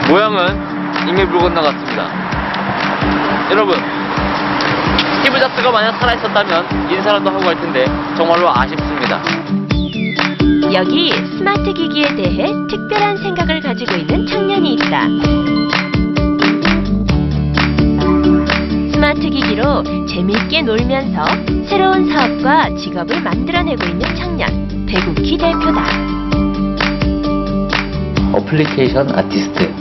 모양은 이미 물 건너갔습니다. 여러분, 스티브 잡스가 만약 살아있었다면 인사라도 하고 갈 텐데 정말로 아쉽습니다. 여기 스마트 기기에 대해 특별한 생각을 가지고 있는 청년이 있다. 스마트 기기로 재미있게 놀면서 새로운 사업과 직업을 만들어내고 있는 청년, 배국희 대표다. 어플리케이션 아티스트,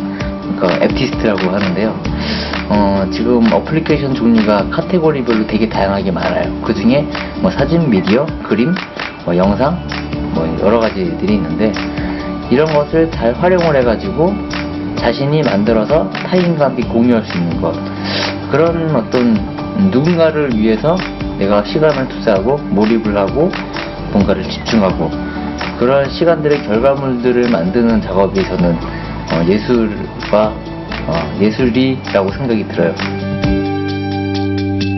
그러니까 앱티스트라고 하는데요. 지금 어플리케이션 종류가 카테고리별로 되게 다양하게 많아요. 그 중에 뭐 사진, 미디어, 그림, 뭐 영상, 뭐 여러 가지들이 있는데, 이런 것을 잘 활용을 해가지고 자신이 만들어서 타인과 함께 공유할 수 있는 것, 그런 어떤 누군가를 위해서 내가 시간을 투자하고 몰입을 하고 뭔가를 집중하고, 그런 시간들의 결과물들을 만드는 작업이 저는 예술이라고 생각이 들어요.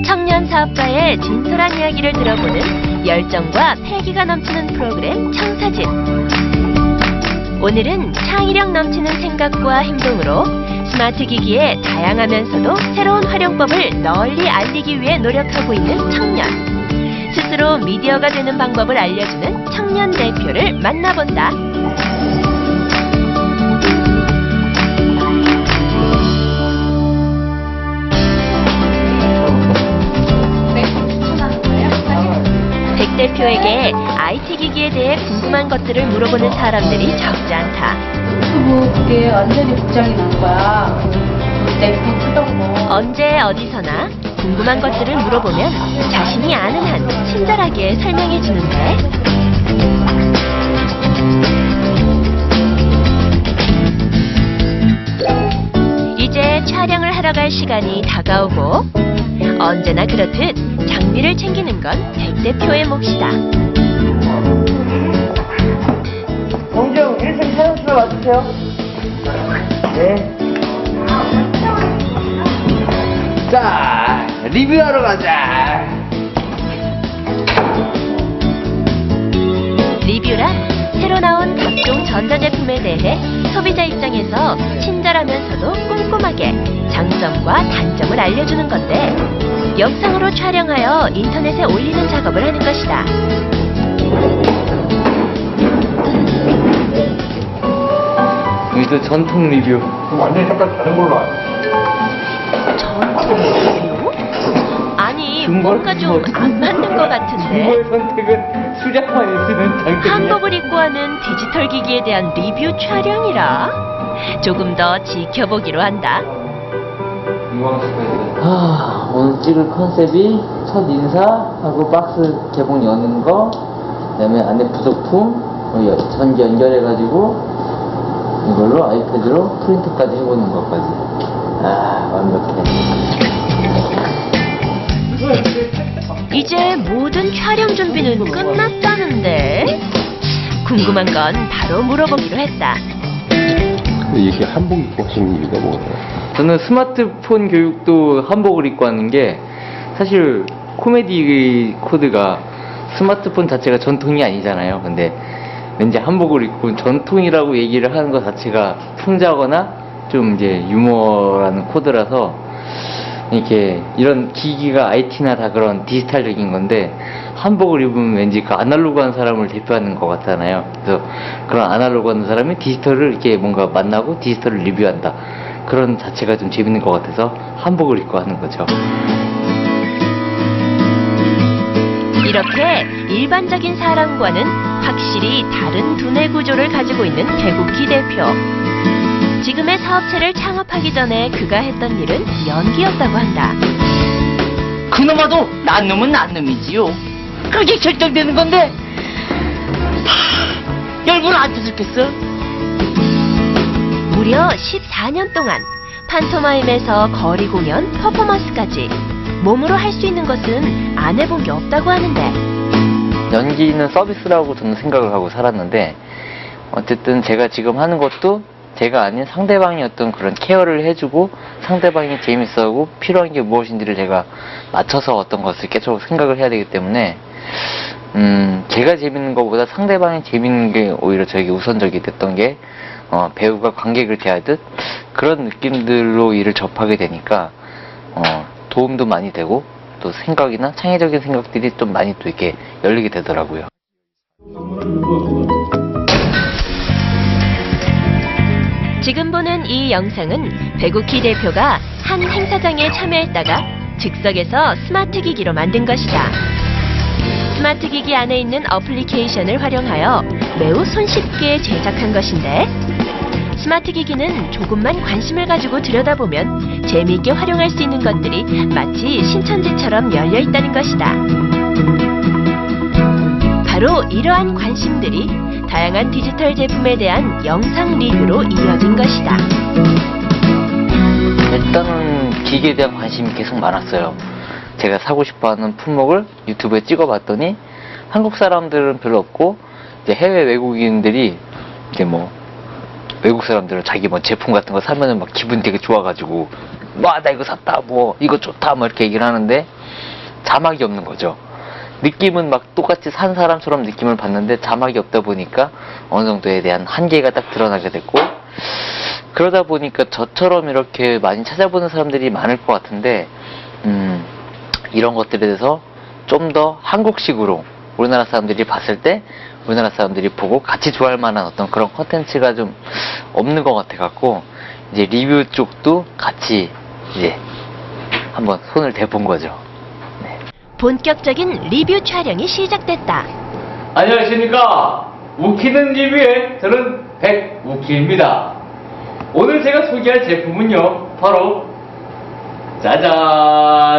청년 사업가의 진솔한 이야기를 들어보는 열정과 패기가 넘치는 프로그램 청사진. 오늘은 창의력 넘치는 생각과 행동으로 스마트 기기의 다양하면서도 새로운 활용법을 널리 알리기 위해 노력하고 있는 청년. 스스로 미디어가 되는 방법을 알려주는 청년 대표를 만나본다. 백 대표에게 IT 기기에 대해 궁금한 것들을 물어보는 사람들이 적지 않다. 유튜브 그게 완전히 고장이 난 거야. 내 폰 쓰던 거. 언제 어디서나 궁금한 것들을 물어보면 자신이 아는 한 친절하게 설명해 주는데, 이제 촬영을 하러 갈 시간이 다가오고 언제나 그렇듯 장비를 챙기는 건 백 대표의 몫이다. 공정 1층 촬영실로 와주세요. 네. 자, 리뷰하러 가자. 리뷰란 새로 나온 각종 전자제품에 대해 소비자 입장에서 친절하면서도 꼼꼼하게 장점과 단점을 알려주는 건데, 영상으로 촬영하여 인터넷에 올리는 작업을 하는 것이다. 여기도 전통 리뷰. 완전히 색깔 다른 걸로 알아. 전통 리뷰? 아니, 뭔가 좀 안 맞는 것 같은데? 중고의 선택은 수작만이 쓰는 장점이야. 한복을 입고 하는 디지털 기기에 대한 리뷰 촬영이라 조금 더 지켜보기로 한다. 오늘 찍을 컨셉이 첫 인사하고 박스 개봉 여는 거, 그다음에 안에 부속품 전기 연결해가지고 이걸로 아이패드로 프린트까지 해보는 것까지. 완벽해. 이제 모든 촬영 준비는 끝났다는데, 궁금한 건 바로 물어보기로 했다. 이게 한복 입고 하시는 이유가 뭐예요? 저는 스마트폰 교육도 한복을 입고 하는 게, 사실 코미디 코드가 스마트폰 자체가 전통이 아니잖아요. 근데 왠지 한복을 입고 전통이라고 얘기를 하는 것 자체가 풍자거나 좀 이제 유머라는 코드라서, 이렇게 이런 기기가 IT나 다 그런 디지털적인 건데 한복을 입으면 왠지 그 아날로그한 사람을 대표하는 것 같잖아요. 그래서 그런 아날로그한 사람이 디지털을 이렇게 뭔가 만나고 디지털을 리뷰한다, 그런 자체가 좀 재밌는 것 같아서 한복을 입고 하는 거죠. 이렇게 일반적인 사람과는 확실히 다른 두뇌 구조를 가지고 있는 배국희 대표. 지금의 사업체를 창업하기 전에 그가 했던 일은 연기였다고 한다. 그놈아도 난 놈은 난 놈이지요. 그렇게 결정되는 건데 열분 안 터졌겠어? 무려 14년 동안 판토마임에서 거리 공연, 퍼포먼스까지 몸으로 할 수 있는 것은 안 해본 게 없다고 하는데, 연기는 서비스라고 저는 생각을 하고 살았는데, 어쨌든 제가 지금 하는 것도 제가 아닌 상대방이 어떤 그런 케어를 해주고 상대방이 재밌어하고 필요한 게 무엇인지를 제가 맞춰서 어떤 것을 계속 생각을 해야 되기 때문에, 제가 재밌는 것보다 상대방이 재밌는 게 오히려 저에게 우선적이 됐던 게, 배우가 관객을 대하듯 그런 그런 느낌들로 일을 접하게 되니까 도움도 많이 되고 또 생각이나 창의적인 생각들이 좀 많이 또 이렇게 열리게 되더라고요. 지금 보는 이 영상은 배국희 대표가 한 행사장에 참여했다가 즉석에서 스마트 기기로 만든 것이다. 스마트 기기 안에 있는 어플리케이션을 활용하여 매우 손쉽게 제작한 것인데, 스마트 기기는 조금만 관심을 가지고 들여다보면 재미있게 활용할 수 있는 것들이 마치 신천지처럼 열려 있다는 것이다. 바로 이러한 관심들이 다양한 디지털 제품에 대한 영상 리뷰로 이어진 것이다. 일단은 기계에 대한 관심이 계속 많았어요. 제가 사고 싶어하는 품목을 유튜브에 찍어봤더니 한국 사람들은 별로 없고 이제 해외 외국인들이 이제 뭐 외국 사람들은 자기 뭐 제품 같은 거 사면은 막 기분 되게 좋아가지고 와 나 이거 샀다 뭐 이거 좋다 뭐 이렇게 얘기를 하는데 자막이 없는 거죠. 느낌은 막 똑같이 산 사람처럼 느낌을 받는데 자막이 없다 보니까 어느 정도에 대한 한계가 딱 드러나게 됐고, 그러다 보니까 저처럼 이렇게 많이 찾아보는 사람들이 많을 것 같은데 이런 것들에 대해서 좀 더 한국식으로 우리나라 사람들이 봤을 때 우리나라 사람들이 보고 같이 좋아할 만한 어떤 그런 컨텐츠가 좀 없는 것 같아 갖고 이제 리뷰 쪽도 같이 이제 한번 손을 대본 거죠. 본격적인 리뷰 촬영이 시작됐다. 안녕하십니까. 우키는 리뷰의 저는 백우키입니다. 오늘 제가 소개할 제품은요, 바로 짜잔!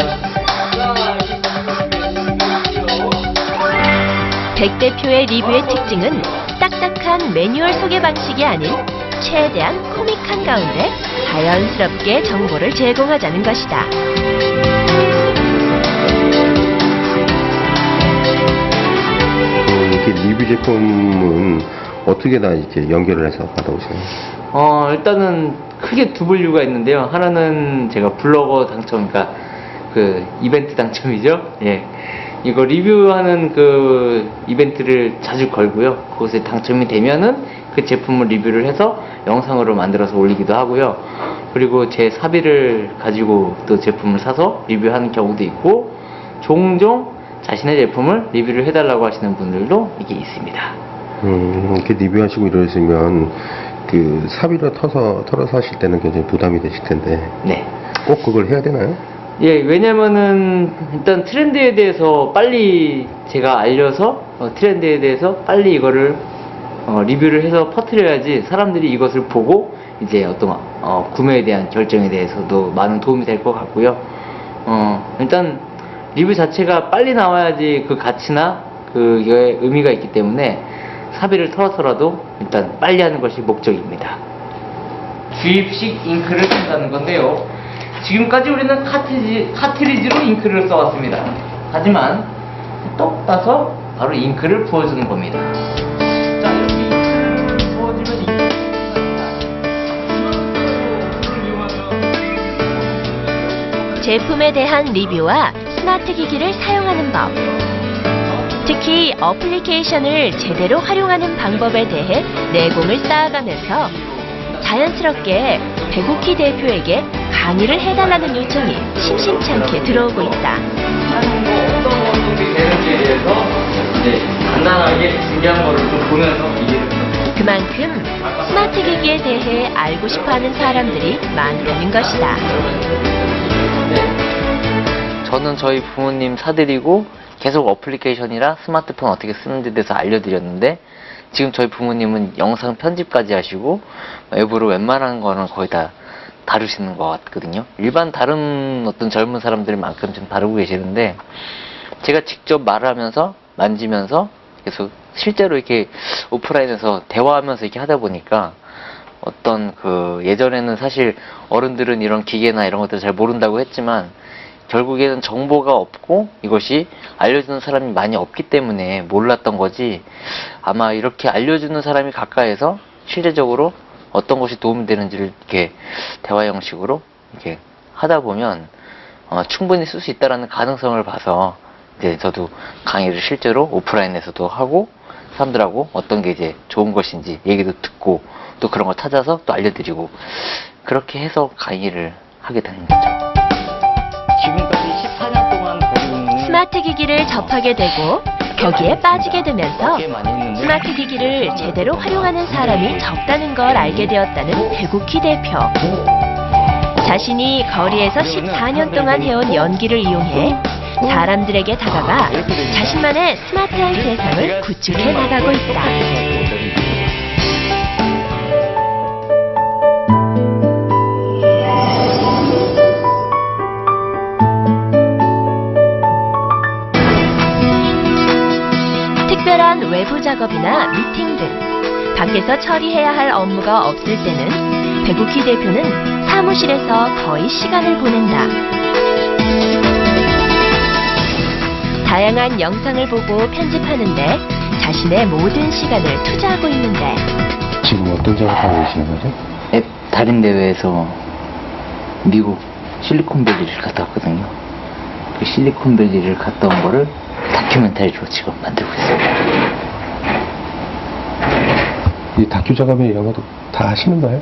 백 대표의 리뷰의 특징은 딱딱한 매뉴얼 소개 방식이 아닌 최대한 코믹한 가운데 자연스럽게 정보를 제공하자는 것이다. 이렇게 리뷰 제품은 어떻게 다 이제 연결을 해서 받아오세요? 일단은 크게 두 분류가 있는데요. 하나는 제가 블로거 당첨, 그러니까 그 이벤트 당첨이죠. 예. 이거 리뷰하는 그 이벤트를 자주 걸고요. 그것에 당첨이 되면은 그 제품을 리뷰를 해서 영상으로 만들어서 올리기도 하고요. 그리고 제 사비를 가지고 또 제품을 사서 리뷰하는 경우도 있고, 종종 자신의 제품을 리뷰를 해달라고 하시는 분들도 이게 있습니다. 이렇게 리뷰하시고 이러시면 그 사비를 털어서 하실 때는 굉장히 부담이 되실 텐데. 네. 꼭 그걸 해야 되나요? 예, 왜냐면은 일단 트렌드에 대해서 빨리 제가 알려서 트렌드에 대해서 빨리 이거를 리뷰를 해서 퍼뜨려야지 사람들이 이것을 보고 이제 어떤 구매에 대한 결정에 대해서도 많은 도움이 될 것 같고요. 일단 리뷰 자체가 빨리 나와야지 그 가치나 그게 의미가 있기 때문에 사비를 털어서라도 일단 빨리 하는 것이 목적입니다. 주입식 잉크를 쓴다는 건데요. 지금까지 우리는 카트리지로 잉크를 써왔습니다. 하지만 똑 따서 바로 잉크를 부어주는 겁니다. 자, 이렇게 잉크를 부어주면 제품에 대한 리뷰와 스마트 기기를 사용하는 법, 특히 어플리케이션을 제대로 활용하는 방법에 대해 내공을 쌓아가면서 자연스럽게 배국희 대표에게 강의를 해달라는 요청이 심심치 않게 들어오고 있다. 어떤 원동력이 되는지에 대해서 이제 간단하게 준비한 거를 좀 보면서 이해를 그만큼 스마트 기기에 대해 알고 싶어하는 사람들이 많다는 것이다. 저는 저희 부모님 사드리고 계속 어플리케이션이라 스마트폰 어떻게 쓰는지에 대해서 알려드렸는데, 지금 저희 부모님은 영상 편집까지 하시고 앱으로 웬만한 거는 거의 다 다루시는 것 같거든요. 일반 다른 어떤 젊은 사람들만큼 좀 다루고 계시는데, 제가 직접 말하면서 만지면서 계속 실제로 이렇게 오프라인에서 대화하면서 이렇게 하다 보니까 어떤 그 예전에는 사실 어른들은 이런 기계나 이런 것들 잘 모른다고 했지만 결국에는 정보가 없고 이것이 알려주는 사람이 많이 없기 때문에 몰랐던 거지, 아마 이렇게 알려주는 사람이 가까이서 실제적으로 어떤 것이 도움이 되는지를 이렇게 대화 형식으로 이렇게 하다 보면 충분히 쓸 수 있다라는 가능성을 봐서 이제 저도 강의를 실제로 오프라인에서도 하고 사람들하고 어떤 게 이제 좋은 것인지 얘기도 듣고 또 그런 거 찾아서 또 알려드리고 그렇게 해서 강의를 하게 되는 거죠. 지금까지 14년 동안 스마트 기기를 접하게 되고 거기에 빠지게 되면서 꽤 많이 했는데 스마트 기기를 제대로 활용하는 사람이 적다는 걸 알게 되었다는 배국희 대표. 자신이 거리에서 14년 동안 해온 연기를 이용해 사람들에게 다가가 자신만의 스마트한 세상을 구축해 나가고 있다. 특별한 외부 작업이나 미팅 등 밖에서 처리해야 할 업무가 없을 때는 배국희 대표는 사무실에서 거의 시간을 보낸다. 다양한 영상을 보고 편집하는데 자신의 모든 시간을 투자하고 있는데 지금 어떤 작업하고 계시는 거죠? 앱 달인 대회에서 미국 실리콘밸리를 갔다 왔거든요. 그 실리콘밸리를 갔다 온 거를 다큐멘터리로 지금 만들고 있습니다. 이 다큐 작업에 이런 것도 다 하시는 거예요?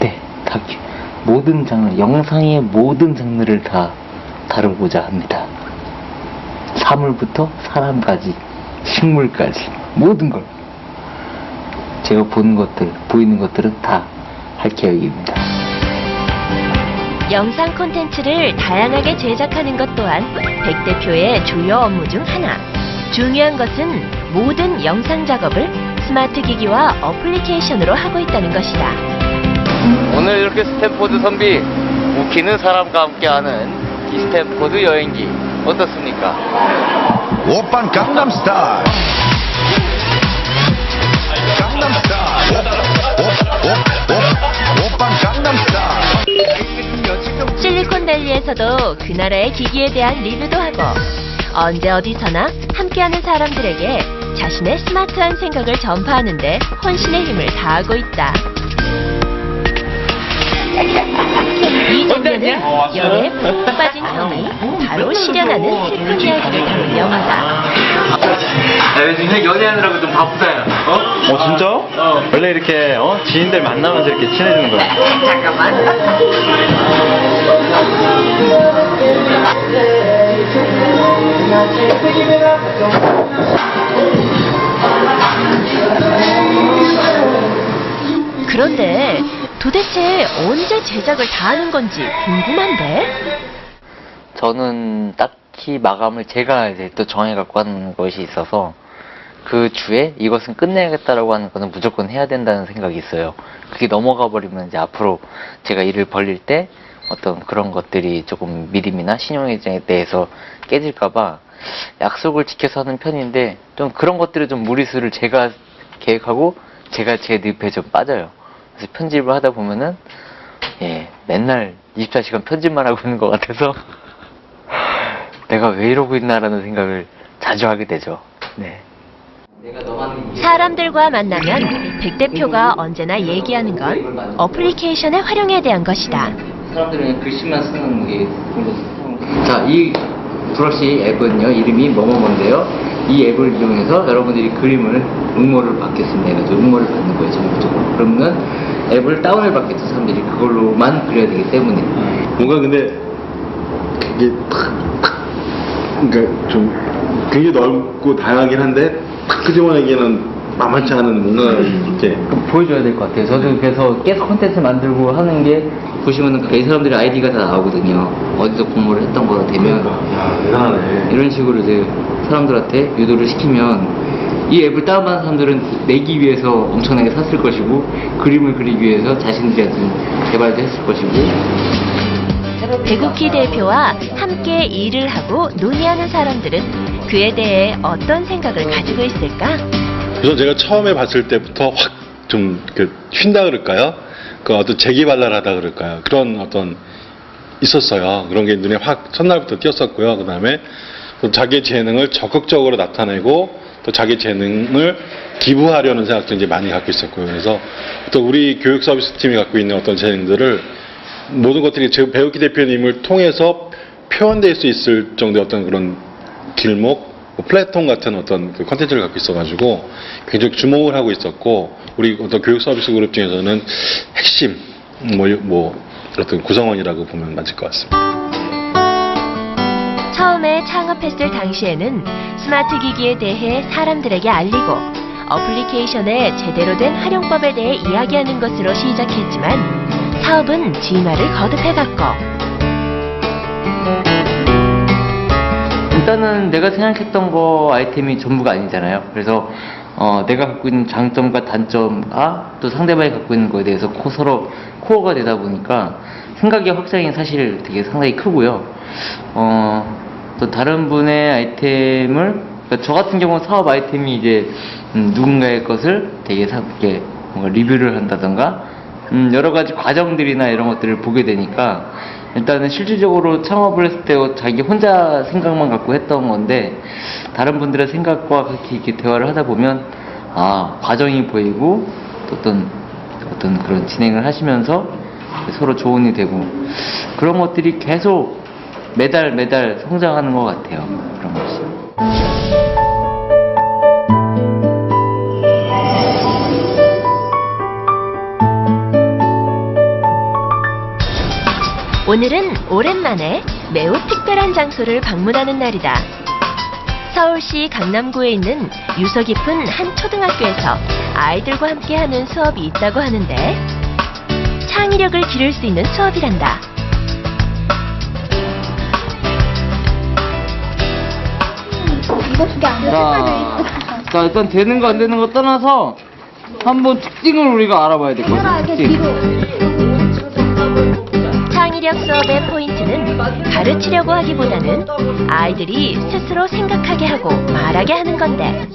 네, 다큐 모든 장르, 영상의 모든 장르를 다 다루고자 합니다. 사물부터 사람까지, 식물까지 모든 걸 제가 보는 것들, 보이는 것들은 다 할 계획입니다. 영상 콘텐츠를 다양하게 제작하는 것 또한 백 대표의 주요 업무 중 하나. 중요한 것은 모든 영상 작업을 스마트 기기와 어플리케이션으로 하고 있다는 것이다. 오늘 이렇게 스탠포드 선비 웃기는 사람과 함께하는 이 스탠포드 여행기 어떻습니까? 오빤 강남스타일 강남스타일 오빤 강남스타일 실리콘밸리에서도 그 나라의 기기에 대한 리뷰도 하고 언제 어디서나 함께하는 사람들에게 자신의 스마트한 생각을 전파하는데 혼신의 힘을 다하고 있다. 이 장면은 열에 푹 빠진 형이 바로 실현하는 슬픈 이야기를 담은 영화다. 요즘 연애하느라고 좀 바쁘다요. 진짜? 원래 이렇게 지인들 만나면서 이렇게 친해지는 거야? 그런데 도대체 언제 제작을 다 하는 건지 궁금한데? 저는 딱히 마감을 제가 이제 또 정해갖고 하는 것이 있어서 그 주에 이것은 끝내야겠다라고 하는 거는 무조건 해야 된다는 생각이 있어요. 그게 넘어가 버리면 이제 앞으로 제가 일을 벌릴 때 어떤 그런 것들이 조금 미림이나 신용에 대해서 깨질까봐 약속을 지켜서 하는 편인데 좀 그런 것들이 좀 무리수를 제가 계획하고 제가 제 늪에 좀 빠져요. 그래서 편집을 하다 보면은 맨날 24시간 편집만 하고 있는 것 같아서 내가 왜 이러고 있나라는 생각을 자주 하게 되죠. 네. 사람들과 만나면 백 대표가 언제나 얘기하는 건 어플리케이션의 활용에 대한 것이다. 사람들은 그냥 글씨만 쓰는 게 자, 이 브러쉬 앱은요 이름이 뭐뭐뭔데요. 이 앱을 이용해서 여러분들이 그림을 응모를 받겠습니다 해가지고 응모를 받는 거예요 전국적으로. 그러면은 앱을 다운을 받겠죠. 사람들이 그걸로만 그려야 되기 때문에. 뭔가 근데 이게 그러니까 좀 굉장히 넓고 다양하긴 한데 탁 끄집어내기에는 만만치 않은 뭔가 이렇게 보여줘야 될 것 같아요. 저도 그래서 계속 콘텐츠 만들고 하는 게 보시면은 이 사람들의 아이디가 다 나오거든요. 어디서 공모를 했던 거로 되면 야 대단하네. 이런 식으로 이제 사람들한테 유도를 시키면 이 앱을 다운받은 사람들은 내기 위해서 엄청나게 샀을 것이고 그림을 그리기 위해서 자신들이 어떤 개발도 했을 것이고. 배국희 대표와 함께 일을 하고 논의하는 사람들은 그에 대해 어떤 생각을 가지고 있을까? 그래서 제가 처음에 봤을 때부터 확 좀 튄다 그럴까요? 그 어떤 재기발랄하다 그럴까요? 그런 어떤 있었어요. 그런 게 눈에 확 첫날부터 띄었었고요. 그 다음에 또 자기 재능을 적극적으로 나타내고 또 자기 재능을 기부하려는 생각도 이제 많이 갖고 있었고요. 그래서 또 우리 교육 서비스 팀이 갖고 있는 어떤 재능들을 모든 것들이 제 배국희 대표님을 통해서 표현될 수 있을 정도의 어떤 그런 길목 뭐 플래톤 같은 어떤 그 컨텐츠를 갖고 있어가지고 굉장히 주목을 하고 있었고 우리 어떤 교육 서비스 그룹 중에서는 핵심 뭐 어떤 구성원이라고 보면 맞을 것 같습니다. 처음에 창업했을 당시에는 스마트 기기에 대해 사람들에게 알리고 어플리케이션의 제대로 된 활용법에 대해 이야기하는 것으로 시작했지만 사업은 진화를 거듭해갔고 일단은 내가 생각했던 거 아이템이 전부가 아니잖아요. 그래서 내가 갖고 있는 장점과 단점과 또 상대방이 갖고 있는 거에 대해서 서로 코어가 되다 보니까 생각의 확장이 사실 되게 상당히 크고요. 또 다른 분의 아이템을 그러니까 저 같은 경우는 사업 아이템이 이제 누군가의 것을 되게 이렇게 뭔가 리뷰를 한다던가 여러 가지 과정들이나 이런 것들을 보게 되니까 일단은 실질적으로 창업을 했을 때 자기 혼자 생각만 갖고 했던 건데 다른 분들의 생각과 같이 이렇게 대화를 하다 보면 과정이 보이고 또 어떤 그런 진행을 하시면서 서로 조언이 되고 그런 것들이 계속 매달 성장하는 것 같아요. 그런 것이. 오늘은 오랜만에 매우 특별한 장소를 방문하는 날이다. 서울시 강남구에 있는 유서 깊은 한 초등학교에서 아이들과 함께하는 수업이 있다고 하는데 창의력을 기를 수 있는 수업이란다. 자, 일단 되는 거 안 되는 거 떠나서 한번 특징을 우리가 알아봐야 될 것 같아요. 특징. 창의력 수업의 포인트는 가르치려고 하기보다는 아이들이 스스로 생각하게 하고 말하게 하는 건데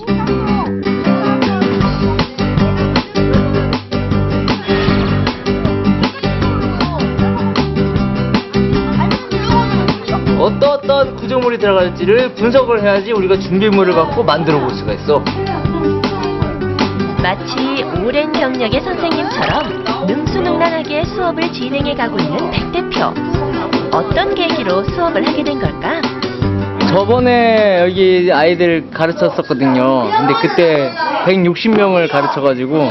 어떤 구조물이 들어갈지를 분석을 해야지 우리가 준비물을 갖고 만들어 볼 수가 있어. 마치 오랜 경력의 선생님처럼 능수능란하게 수업을 진행해 가고 있는 백 대표. 어떤 계기로 수업을 하게 된 걸까? 저번에 여기 아이들 가르쳤었거든요. 근데 그때 160명을 가르쳐가지고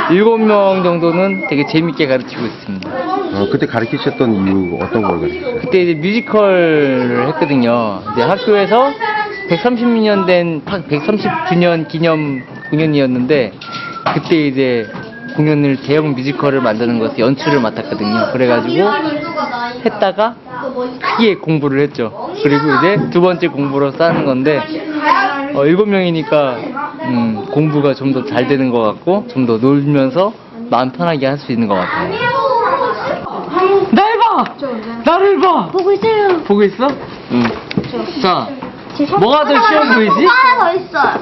7명 정도는 되게 재밌게 가르치고 있습니다. 그때 가르치셨던 이유 어떤 걸 가르치셨어요? 그때 이제 뮤지컬을 했거든요. 이제 학교에서 130년 된 130주년 기념 공연이었는데 그때 이제 공연을 대형 뮤지컬을 만드는 것을 연출을 맡았거든요. 그래가지고 했다가 크게 공부를 했죠. 그리고 이제 두 번째 공부로서 하는 건데 7명이니까 공부가 좀 더 잘 되는 것 같고 좀 더 놀면서 마음 편하게 할 수 있는 것 같아요. 날 봐! 나를 봐! 보고 있어요. 보고 있어? 응. 자, 뭐가 더 쉬워 보이지? 하나 더 있어요.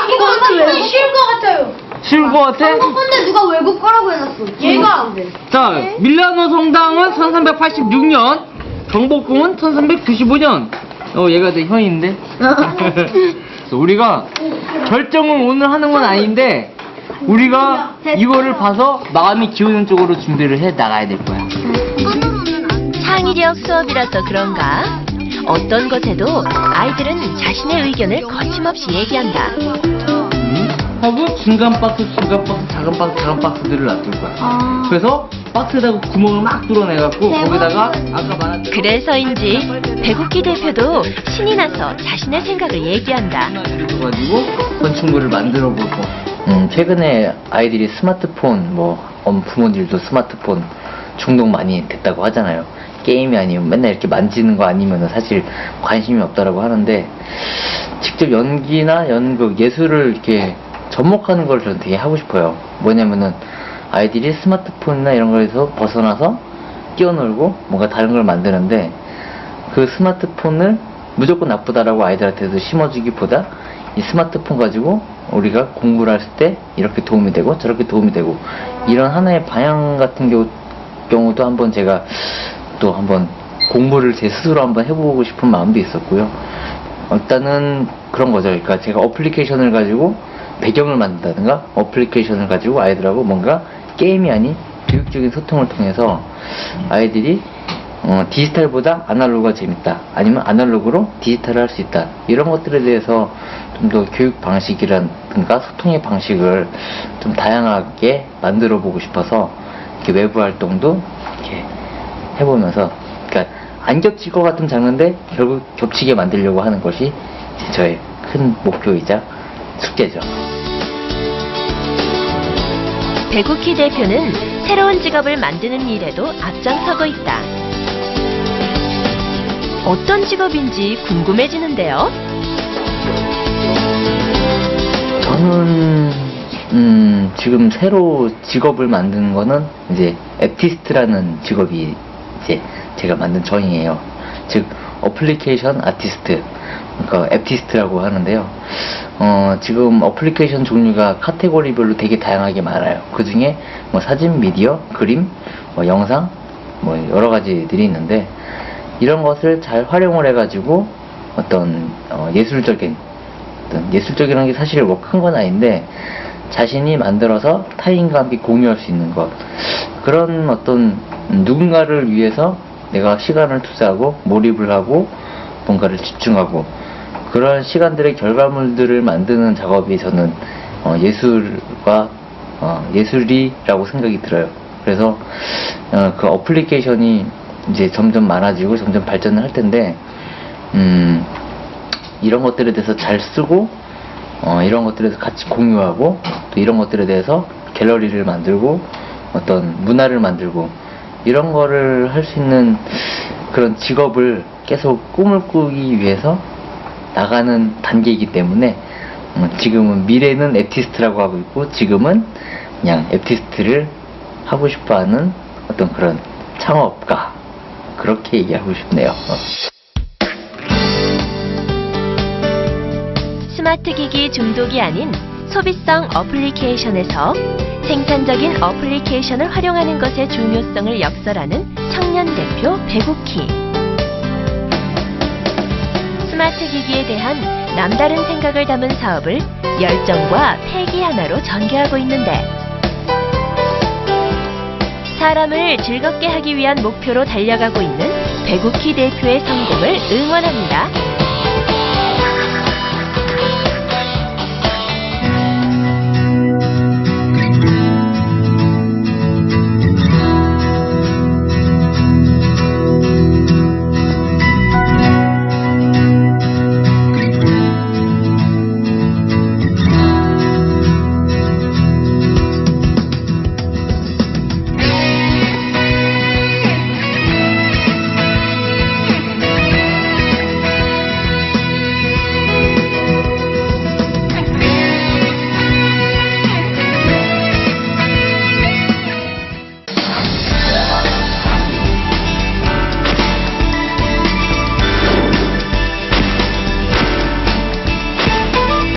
이거 왠지 쉬울 것 같아요. 쉬울 것 같아? 근데 누가 외국 거라고 해놨어. 얘가. 자, 밀라노 성당은 1386년, 경복궁은 1395년. 얘가 내 형인데? 그래서 우리가 결정을 오늘 하는 건 아닌데, 우리가 이거를 봐서 마음이 기우는 쪽으로 준비를 해 나가야 될 거야. 창의력 수업이라서 그런가? 어떤 것에도 아이들은 자신의 의견을 거침없이 얘기한다. 하고 중간 박스, 작은 박스들을 놔둘 거야. 그래서 박스에다가 구멍을 막 뚫어내갖고 거기다가 아까 말한 그래서인지 배국기 대표도 신이 나서 자신의 생각을 얘기한다. 가지고 건축물을 만들어 볼 거. 최근에 아이들이 스마트폰, 부모님들도 스마트폰 중독 많이 됐다고 하잖아요. 게임이 아니면 맨날 이렇게 만지는 거 아니면 사실 관심이 없다라고 하는데 직접 연기나 연극, 예술을 이렇게 접목하는 걸 저는 되게 하고 싶어요. 뭐냐면은 아이들이 스마트폰이나 이런 거에서 벗어나서 뛰어놀고 뭔가 다른 걸 만드는데 그 스마트폰을 무조건 나쁘다라고 아이들한테도 심어주기보다 이 스마트폰 가지고 우리가 공부를 했을 때 이렇게 도움이 되고 저렇게 도움이 되고 이런 하나의 방향 같은 경우도 한번 제가 또 한번 공부를 제 스스로 한번 해보고 싶은 마음도 있었고요. 일단은 그런 거죠. 그러니까 제가 어플리케이션을 가지고 배경을 만든다든가 어플리케이션을 가지고 아이들하고 뭔가 게임이 아닌 교육적인 소통을 통해서 아이들이 디지털보다 아날로그가 재밌다, 아니면 아날로그로 디지털을 할 수 있다, 이런 것들에 대해서 좀 더 교육 방식이라든가 소통의 방식을 좀 다양하게 만들어 보고 싶어서 이렇게 외부 활동도 이렇게 해보면서, 그러니까 안 겹칠 것 같은 장르인데 결국 겹치게 만들려고 하는 것이 이제 저의 큰 목표이자 숙제죠. 배국희 대표는 새로운 직업을 만드는 일에도 앞장서고 있다. 어떤 직업인지 궁금해지는데요. 저는 지금 새로 직업을 만드는 거는 이제 애티스트라는 직업이 이제 제가 만든 정의예요. 즉 어플리케이션 아티스트, 그러니까 애티스트라고 하는데요. 지금 어플리케이션 종류가 카테고리별로 되게 다양하게 많아요. 그 중에 뭐 사진, 미디어, 그림, 뭐 영상, 뭐 여러 가지들이 있는데, 이런 것을 잘 활용을 해가지고 어떤 예술적이라는 게 사실 뭐 큰 건 아닌데 자신이 만들어서 타인과 함께 공유할 수 있는 것, 그런 어떤 누군가를 위해서 내가 시간을 투자하고 몰입을 하고 뭔가를 집중하고 그런 시간들의 결과물들을 만드는 작업이 저는 예술이라고 생각이 들어요. 그래서 그 어플리케이션이 이제 점점 많아지고 점점 발전을 할 텐데, 이런 것들에 대해서 잘 쓰고 이런 것들에 대해서 같이 공유하고 또 이런 것들에 대해서 갤러리를 만들고 어떤 문화를 만들고 이런 거를 할 수 있는 그런 직업을 계속 꿈을 꾸기 위해서 나가는 단계이기 때문에 지금은 미래는 애티스트라고 하고 있고 지금은 그냥 애티스트를 하고 싶어하는 어떤 그런 창업가, 그렇게 얘기하고 싶네요. 스마트 기기 중독이 아닌 소비성 어플리케이션에서 생산적인 어플리케이션을 활용하는 것의 중요성을 역설하는 청년 대표 배국희. 스마트 기기에 대한 남다른 생각을 담은 사업을 열정과 패기 하나로 전개하고 있는데, 사람을 즐겁게 하기 위한 목표로 달려가고 있는 배국희 대표의 성공을 응원합니다.